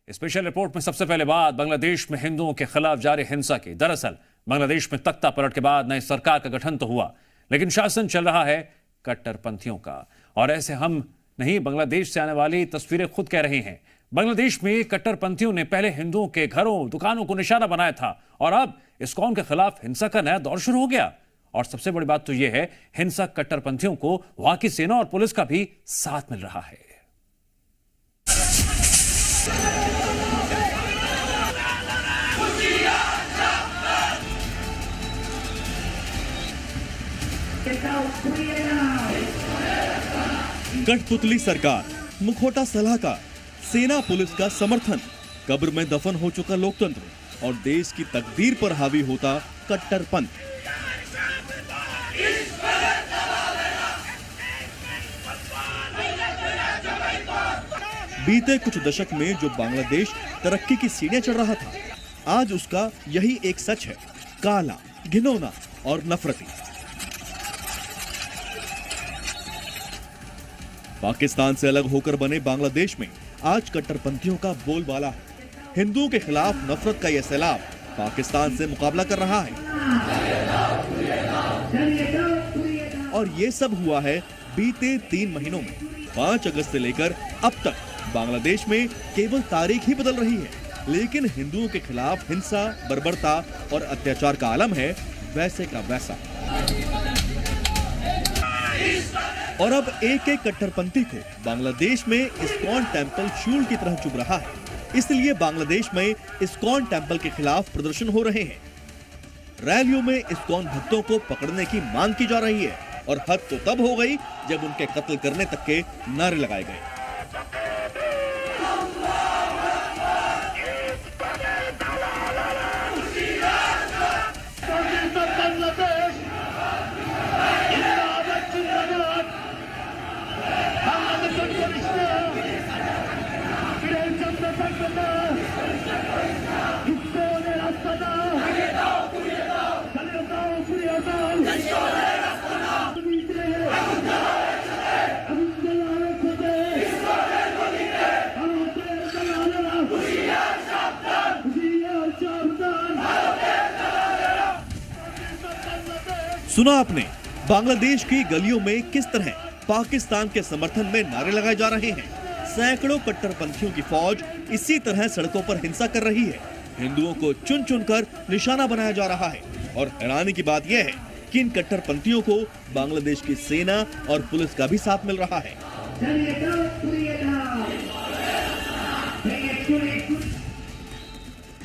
Special report में सबसे पहले बात बांग्लादेश में हिंदुओं के खिलाफ जारी हिंसा की। दरअसल बांग्लादेश में तख्ता पलट के बाद नई सरकार का गठन तो हुआ, लेकिन शासन चल रहा है कट्टरपंथियों का। और ऐसे हम नहीं, बांग्लादेश से आने वाली तस्वीरें खुद कह रही हैं। बांग्लादेश में कट्टरपंथियों ने पहले हिंदुओं के घरों, दुकानों को निशाना बनाया था और अब इस्कॉन के खिलाफ हिंसा का नया दौर शुरू हो गया। और सबसे बड़ी बात तो यह है, हिंसक कट्टरपंथियों को वहां की सेना और पुलिस का भी साथ मिल रहा है। कठपुतली सरकार, मुखौटा सलाहकार, सेना पुलिस का समर्थन, कब्र में दफन हो चुका लोकतंत्र और देश की तकदीर पर हावी होता कट्टरपंथ। बीते कुछ दशक में जो बांग्लादेश तरक्की की सीढ़ियां चढ़ रहा था, आज उसका यही एक सच है, काला, घिनौना और नफरती। पाकिस्तान से अलग होकर बने बांग्लादेश में आज कट्टरपंथियों का बोलबाला है। हिंदुओं के खिलाफ नफरत का यह सैलाब पाकिस्तान से मुकाबला कर रहा है। और ये सब हुआ है बीते 3 महीनों में। 5 अगस्त से लेकर अब तक बांग्लादेश में केवल तारीख ही बदल रही है, लेकिन हिंदुओं के खिलाफ हिंसा, बर्बरता और अत्याचार का आलम है वैसे का वैसा। और अब एक एक कट्टरपंथी को बांग्लादेश में इस्कॉन टेंपल शूल की तरह चुभ रहा है। इसलिए बांग्लादेश में इस्कॉन टेंपल के खिलाफ प्रदर्शन हो रहे हैं। रैलियों में इस्कॉन भक्तों को पकड़ने की मांग की जा रही है और हद तो तब हो गई जब उनके कत्ल करने तक के नारे लगाए गए। सुना आपने बांग्लादेश की गलियों में किस तरह पाकिस्तान के समर्थन में नारे लगाए जा रहे हैं। सैकड़ों कट्टरपंथियों की फौज इसी तरह सड़कों पर हिंसा कर रही है। हिंदुओं को चुन चुनकर निशाना बनाया जा रहा है। और हैरानी की बात यह है कि इन कट्टरपंथियों को बांग्लादेश की सेना और पुलिस का भी साथ मिल रहा है।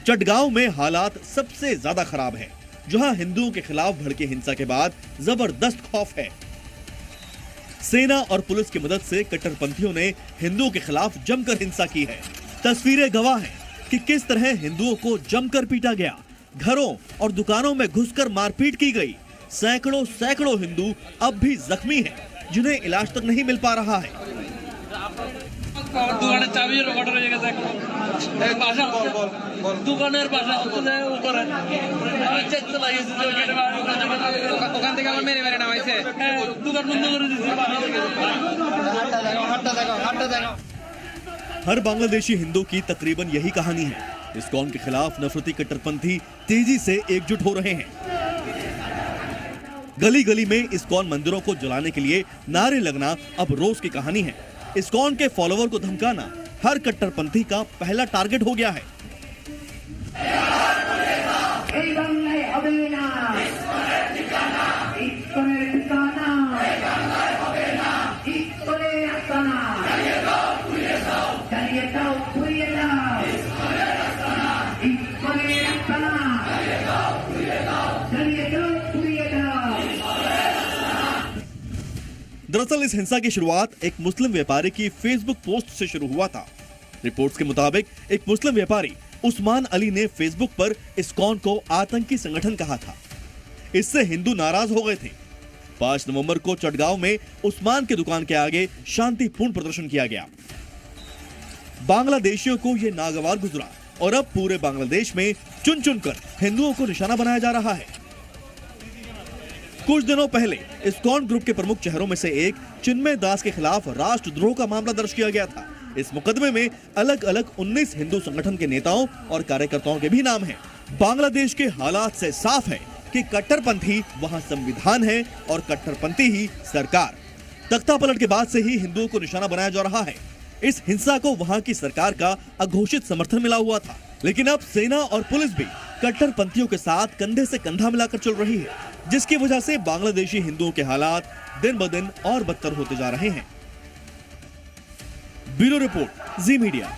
चटगांव में हालात सबसे ज्यादा खराब है, जहां हिंदुओं के खिलाफ भड़के हिंसा के बाद जबरदस्त खौफ है। सेना और पुलिस की मदद से कट्टरपंथियों ने हिंदुओं के खिलाफ जमकर हिंसा की है। तस्वीरें गवाह हैं कि किस तरह हिंदुओं को जमकर पीटा गया, घरों और दुकानों में घुसकर मारपीट की गई। सैकड़ों हिंदू अब भी जख्मी हैं, जिन्हें इलाज तक नहीं मिल पा रहा है। हर बांग्लादेशी हिंदू की तकरीबन यही कहानी है। इस्कॉन के खिलाफ नफरती कट्टरपंथी तेजी से एकजुट हो रहे हैं। गली गली में इस्कॉन मंदिरों को जलाने के लिए नारे लगना अब रोज की कहानी है। इस्कॉन के फॉलोवर को धमकाना हर कट्टरपंथी का पहला टारगेट हो गया है। दरअसल इस हिंसा की शुरुआत एक मुस्लिम व्यापारी की फेसबुक पोस्ट से शुरू हुआ था। रिपोर्ट्स के मुताबिक एक मुस्लिम व्यापारी उस्मान अली ने फेसबुक पर इस्कॉन को आतंकी संगठन कहा था। इससे हिंदू नाराज हो गए थे। 5 नवंबर को चटगांव में उस्मान की दुकान के आगे शांतिपूर्ण प्रदर्शन किया गया। बांग्लादेशियों को यह नागवार गुजरा और अब पूरे बांग्लादेश में चुन चुनकर हिंदुओं को निशाना बनाया जा रहा है। कुछ दिनों पहले इस्कॉन ग्रुप के प्रमुख चेहरों में से एक चिन्मय दास के खिलाफ राष्ट्रद्रोह का मामला दर्ज किया गया था। इस मुकदमे में अलग अलग 19 हिंदू संगठन के नेताओं और कार्यकर्ताओं के भी नाम हैं। बांग्लादेश के हालात से साफ है कि कट्टरपंथी वहां संविधान है और कट्टरपंथी ही सरकार। तख्ता पलट के बाद से ही हिंदुओं को निशाना बनाया जा रहा है। इस हिंसा को वहां की सरकार का अघोषित समर्थन मिला हुआ था, लेकिन अब सेना और पुलिस भी कट्टरपंथियों के साथ कंधे से कंधा मिलाकर चल रही है, जिसकी वजह से बांग्लादेशी हिंदुओं के हालात दिन ब दिन और बदतर होते जा रहे हैं। ब्यूरो रिपोर्ट, जी मीडिया।